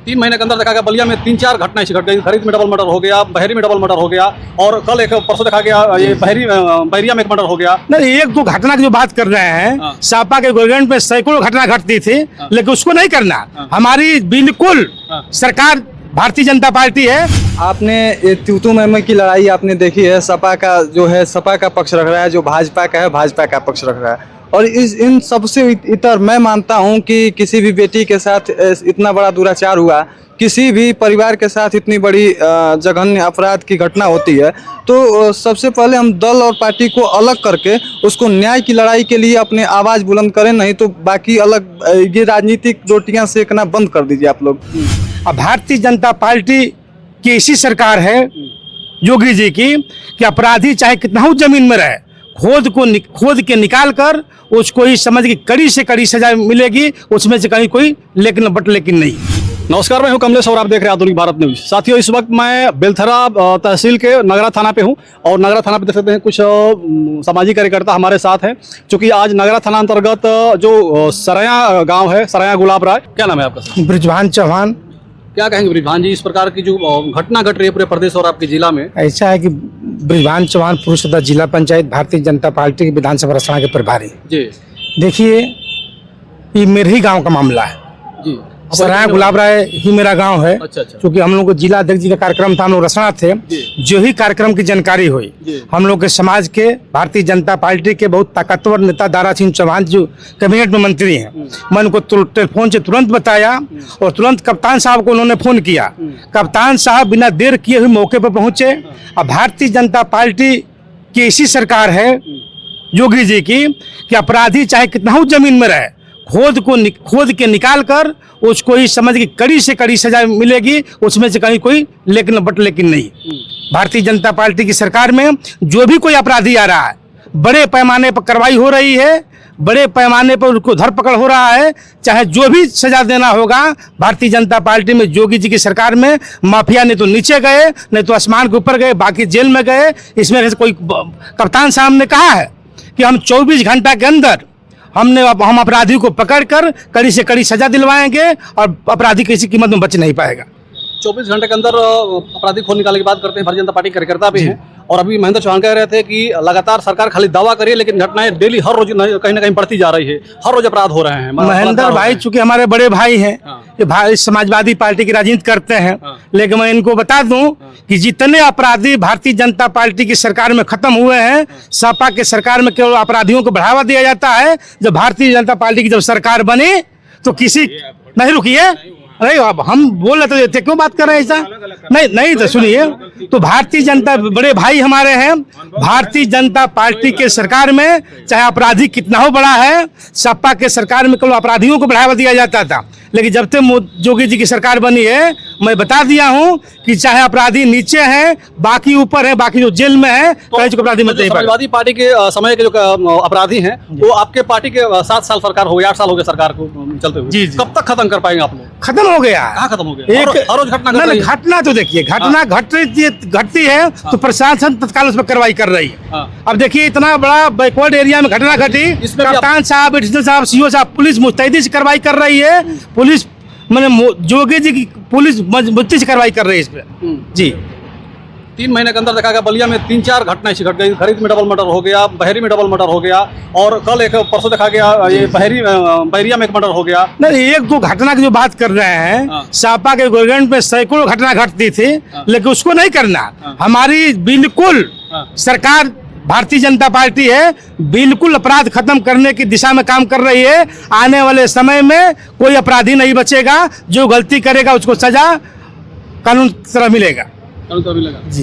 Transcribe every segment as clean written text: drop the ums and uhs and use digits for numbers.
3 महीने के अंदर देखा गया बलिया में 3-4 घटनाएं घट गई। खरीद में डबल मर्डर हो गया, बहरी में डबल मर्डर हो गया, और कल एक परसों देखा गया ये बहरिया में एक मर्डर हो गया। नहीं, एक दो घटना की जो बात कर रहे हैं, सापा के गोलगंज में सैकड़ों घटना घटती थी, लेकिन उसको नहीं करना। हमारी बिल्कुल सरकार भारतीय जनता पार्टी है। आपने ये तू मैं की लड़ाई आपने देखी है। सपा का जो है सपा का पक्ष रख रहा है, जो भाजपा का है भाजपा का पक्ष रख रहा है। और इन सबसे इतर मैं मानता हूं कि किसी भी बेटी के साथ इतना बड़ा दुराचार हुआ, किसी भी परिवार के साथ इतनी बड़ी जघन्य अपराध की घटना होती है, तो सबसे पहले हम दल और पार्टी को अलग करके उसको न्याय की लड़ाई के लिए अपने आवाज़ बुलंद करें, नहीं तो बाकी अलग ये राजनीतिक रोटियां सेकना बंद कर दीजिए आप लोग। अब भारतीय जनता पार्टी की ऐसी सरकार है योगी जी की कि अपराधी चाहे कितना हो जमीन में रहे, खोद के निकाल कर उसको ही समझ की कड़ी से कड़ी सजा मिलेगी, उसमें से कहीं कोई लेकिन नहीं। नमस्कार, मैं हूं कमलेश और आप देख रहे हैं आधुनिक भारत न्यूज। साथियों, इस वक्त मैं बेलथरा तहसील के नगरा थाना पे हूं और नगरा थाना पे देख सकते हैं कुछ सामाजिक कार्यकर्ता हमारे साथ हैं, क्योंकि आज नगरा थाना अंतर्गत जो सराया गांव है, सराया गुलाब राय, क्या नाम है आपका? ब्रिजभान चौहान। क्या कहेंगे ब्रिजभान जी, इस प्रकार की जो घटना घट रही है पूरे प्रदेश और आपके जिला में? ऐसा है कि ब्रिजभान चौहान पुरुष सदस्य जिला पंचायत भारतीय जनता पार्टी के विधानसभा रसना के प्रभारी जी। देखिए, ये मेरे ही गांव का मामला है जी। सराय गुलाब राय ही मेरा गांव है। अच्छा। क्योंकि हम लोग को जिला अध्यक्ष जी का कार्यक्रम था, हम लोग रसना थे। जो ही कार्यक्रम की जानकारी हुई, हम लोग के समाज के भारतीय जनता पार्टी के बहुत ताकतवर नेता दारा सिंह चौहान जो कैबिनेट में मंत्री हैं, मैं उनको टेलीफोन से तुरंत बताया और तुरंत कप्तान साहब को उन्होंने फोन किया। कप्तान साहब बिना देर किए हुए मौके पर पहुंचे। अब भारतीय जनता पार्टी की ऐसी सरकार है योगी जी की कि अपराधी चाहे कितना हो जमीन में रहे, खोद के निकाल कर उसको ही समझ की कड़ी से कड़ी सजा मिलेगी, उसमें से कहीं कोई लेकिन नहीं। भारतीय जनता पार्टी की सरकार में जो भी कोई अपराधी आ रहा है, बड़े पैमाने पर कार्रवाई हो रही है, बड़े पैमाने पर उसको धरपकड़ हो रहा है। चाहे जो भी सजा देना होगा, भारतीय जनता पार्टी में योगी जी की सरकार में माफिया ने तो नीचे गए, नहीं तो आसमान के ऊपर गए, बाकी जेल में गए। इसमें कोई कप्तान साहब ने कहा है कि हम 24 घंटा के अंदर हम अपराधी को पकड़कर कड़ी से कड़ी सजा दिलवाएंगे और अपराधी किसी कीमत में बच नहीं पाएगा। 24 घंटे के अंदर अपराधी खोद निकालने की बात करते हैं भारतीय जनता पार्टी कार्यकर्ता भी हैं। और अभी महेंद्र चौहान कह रहे थे कि लगातार सरकार खाली दावा करिए, लेकिन घटनाएं डेली हर रोज कहीं ना कहीं बढ़ती जा रही है, हर रोज अपराध हो रहे हैं। महेंद्र भाई चूंकि हमारे बड़े भाई हैं, ये भाई समाजवादी पार्टी की राजनीति करते हैं, लेकिन मैं इनको बता दूं कि जितने अपराधी भारतीय जनता पार्टी की सरकार में खत्म हुए हैं, सपा के सरकार में केवल अपराधियों को बढ़ावा दिया जाता है। जब भारतीय जनता पार्टी की जब सरकार बनी तो किसी नहीं रुकिए, नहीं अब हम बोल रहे थे, क्यों बात कर रहे हैं ऐसा? नहीं तो सुनिए, तो भारतीय जनता बड़े भाई हमारे हैं। भारतीय जनता पार्टी के सरकार में चाहे अपराधी कितना हो बड़ा है, सपा के सरकार में केवल अपराधियों को बढ़ावा दिया जाता था, लेकिन जब से योगी जी की सरकार बनी है, मैं बता दिया हूं कि चाहे अपराधी नीचे हैं, बाकी ऊपर है, बाकी जो जेल में है, कहीं अपराधी मत नहीं। समाजवादी पार्टी के समय के जो अपराधी हैं, वो आपके पार्टी के 7 साल सरकार हो गई, 8 साल हो गए सरकार को चलते हुए। कब तक खत्म कर पाएंगे आप लोग? खत्म हो गया। कहाँ खत्म हो गया? हर रोज घटना तो देखिए, घटना घटती है तो प्रशासन तत्काल उस पर कार्रवाई कर रही है। अब देखिए, इतना बड़ा बैकवर्ड एरिया में घटना घटी, कप्तान साहब, एडिशनल साहब, सीओ साहब, पुलिस मुस्तैदी से कार्रवाई कर रही है। पुलिस मैंने योगी जी की पुलिस मजबूती से कार्रवाई कर रही है इस पे जी। 3 महीने के अंदर देखा गया बलिया में 3-4 घटनाएं घट गई। खरीद में डबल मर्डर हो गया, बहरी में डबल मर्डर हो गया, और कल एक परसों देखा गया ये बहरिया में एक मर्डर हो गया। नहीं, एक दो घटना की जो बात कर रहे हैं, सापा के गोलगंज में सैकड़ों घटना घटती थी, लेकिन उसको नहीं करना। हमारी बिल्कुल सरकार भारतीय जनता पार्टी है, बिल्कुल अपराध खत्म करने की दिशा में काम कर रही है। आने वाले समय में कोई अपराधी नहीं बचेगा, जो गलती करेगा उसको सजा कानून की तरह मिलेगा।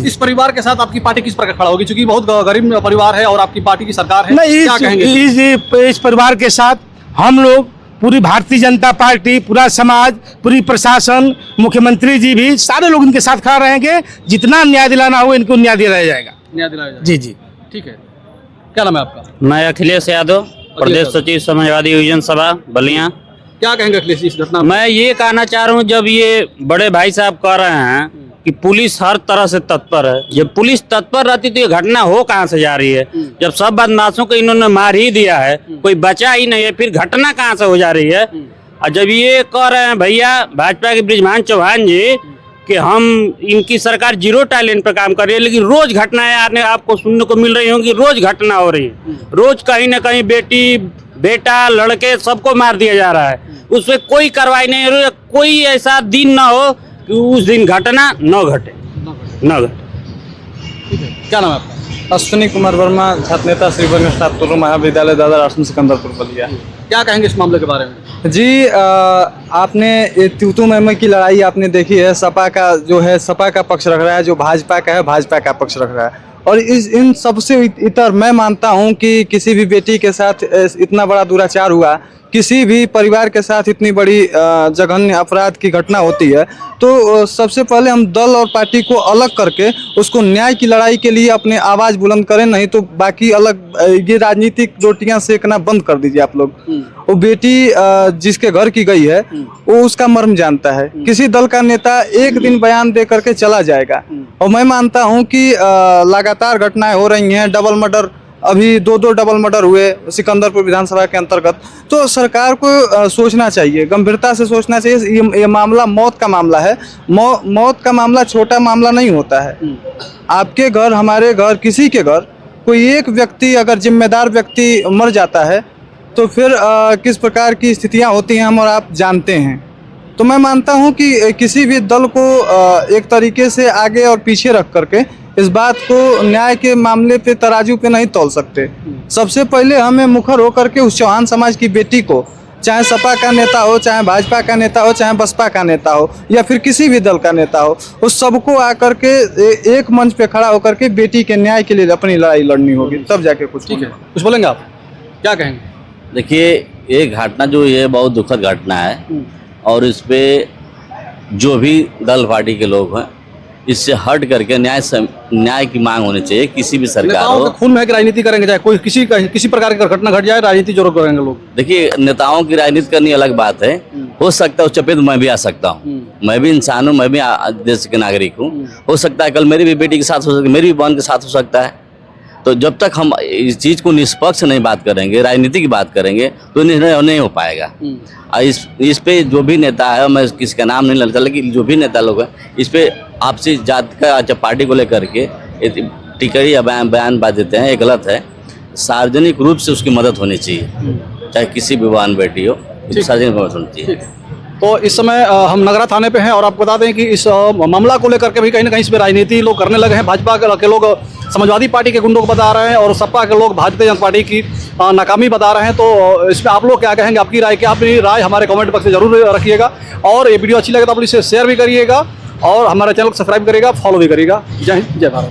इस परिवार के साथ आपकी पार्टी किस प्रकार खड़ा होगी, क्योंकि बहुत गरीब परिवार है और आपकी पार्टी की सरकार है? नहीं, क्या कहेंगे? इस परिवार के साथ हम लोग पूरी भारतीय जनता पार्टी, पूरा समाज, पूरी प्रशासन, मुख्यमंत्री जी भी, सारे लोग इनके साथ खड़ा रहेंगे। जितना न्याय दिलाना हो इनको न्याय दिलाया जाएगा। न्याय दिलाया जाएगा। जी। ठीक है, क्या नाम है आपका? मैं अखिलेश यादव, प्रदेश सचिव समाजवादी योजना सभा बलिया। क्या कहेंगे अखिलेश इस घटना? मैं ये कहना चाह रहा हूँ, जब ये बड़े भाई साहब कह रहे हैं कि पुलिस हर तरह से तत्पर है, जब पुलिस तत्पर रहती तो ये घटना हो कहाँ से जा रही है? जब सब बदमाशों को इन्होंने मार ही दिया है, कोई बचा ही नहीं है, फिर घटना कहाँ से हो जा रही है? और जब ये कह रहे हैं भैया भाजपा के बृजभान चौहान जी कि हम इनकी सरकार जीरो टैलेंट पर काम कर रही है, लेकिन रोज घटनाएं आने आपको सुनने को मिल रही होंगी, रोज घटना हो रही है, रोज कहीं ना कहीं बेटी बेटा लड़के सबको मार दिया जा रहा है, उस पर कोई कार्रवाई नहीं हो रही है। कोई ऐसा दिन ना हो कि उस दिन घटना न घटे। क्या नाम है आपका? अश्विनी कुमार वर्मा, छात्र नेता श्री वन्यनाथ महाविद्यालय दादा आश्रम सिकंदरपुर बलिया। क्या कहेंगे इस मामले के बारे में? जी आपने ये तू मैम की लड़ाई आपने देखी है। सपा का जो है सपा का पक्ष रख रहा है, जो भाजपा का है भाजपा का पक्ष रख रहा है। और इन सबसे इतर मैं मानता हूं कि किसी भी बेटी के साथ इतना बड़ा दुराचार हुआ, किसी भी परिवार के साथ इतनी बड़ी जघन्य अपराध की घटना होती है, तो सबसे पहले हम दल और पार्टी को अलग करके उसको न्याय की लड़ाई के लिए अपने आवाज़ बुलंद करें, नहीं तो बाकी अलग ये राजनीतिक रोटियां सेकना बंद कर दीजिए आप लोग। वो बेटी जिसके घर की गई है वो उसका मर्म जानता है। किसी दल का नेता एक दिन बयान दे करके चला जाएगा। और मैं मानता हूँ कि लगातार घटनाएं हो रही हैं, डबल मर्डर, अभी दो डबल मर्डर हुए सिकंदरपुर विधानसभा के अंतर्गत। तो सरकार को सोचना चाहिए, गंभीरता से सोचना चाहिए। ये मामला मौत का मामला है। मौत का मामला छोटा मामला नहीं होता है। आपके घर, हमारे घर, किसी के घर कोई एक व्यक्ति अगर जिम्मेदार व्यक्ति मर जाता है तो फिर किस प्रकार की स्थितियां होती हैं हम और आप जानते हैं। तो मैं मानता हूं कि किसी भी दल को एक तरीके से आगे और पीछे रख करके इस बात को न्याय के मामले पे तराजू पे नहीं तौल सकते। सबसे पहले हमें मुखर होकर के उस चौहान समाज की बेटी को, चाहे सपा का नेता हो, चाहे भाजपा का नेता हो, चाहे बसपा का नेता हो, या फिर किसी भी दल का नेता हो, उस सबको आकर के एक मंच पे खड़ा होकर के बेटी के न्याय के लिए अपनी लड़ाई लड़नी होगी, तब जाके कुछ ठीक है, कुछ बोलेंगे आप? क्या कहेंगे? देखिए, ये घटना जो ये बहुत दुखद घटना है और इस पे जो भी दल पार्टी के लोग हैं इससे हट करके न्याय की मांग होनी चाहिए। किसी भी सरकार नेताओं हो, के खून में राजनीति करेंगे, चाहे कोई किसी प्रकार की घटना घट जाए, राजनीति जरूर करेंगे लोग। देखिए नेताओं की राजनीति करनी अलग बात है। हो सकता है उस चपेट मैं भी आ सकता हूँ, मैं भी इंसान हूँ, मैं भी देश के नागरिक हूँ। हो सकता है कल मेरी भी बेटी के साथ हो सकता है, मेरी भी बहन के साथ हो सकता है। तो जब तक हम इस चीज़ को निष्पक्ष नहीं बात करेंगे, राजनीति की बात करेंगे, तो निर्णय नहीं हो पाएगा। और इस पे जो भी नेता है, मैं किसी का नाम नहीं लेता, लेकिन जो भी नेता लोग हैं इस पे आपसी जात का पार्टी को लेकर के टिकड़ी या बयानबाजी देते हैं, ये गलत है। सार्वजनिक रूप से उसकी मदद होनी चाहिए, चाहे किसी भी बहन बेटी हो, सार्वजनिक मदद होनी चाहिए। तो इस समय हम नगरा थाने पे हैं और आपको बता दें कि इस मामला को लेकर के भी कहीं ना कहीं इस पे राजनीति लोग करने लगे हैं। भाजपा के लोग समाजवादी पार्टी के गुंडों को बता रहे हैं और सपा के लोग भारतीय जनता पार्टी की नाकामी बता रहे हैं। तो इसमें आप लोग क्या कहेंगे? आपकी राय क्या? अपनी राय हमारे कमेंट बॉक्स में जरूर रखिएगा और ये वीडियो अच्छी लगे तो आप इसे शेयर भी करिएगा और हमारे चैनल को सब्सक्राइब करिएगा, फॉलो भी करिएगा। जय हिंद, जय भारत।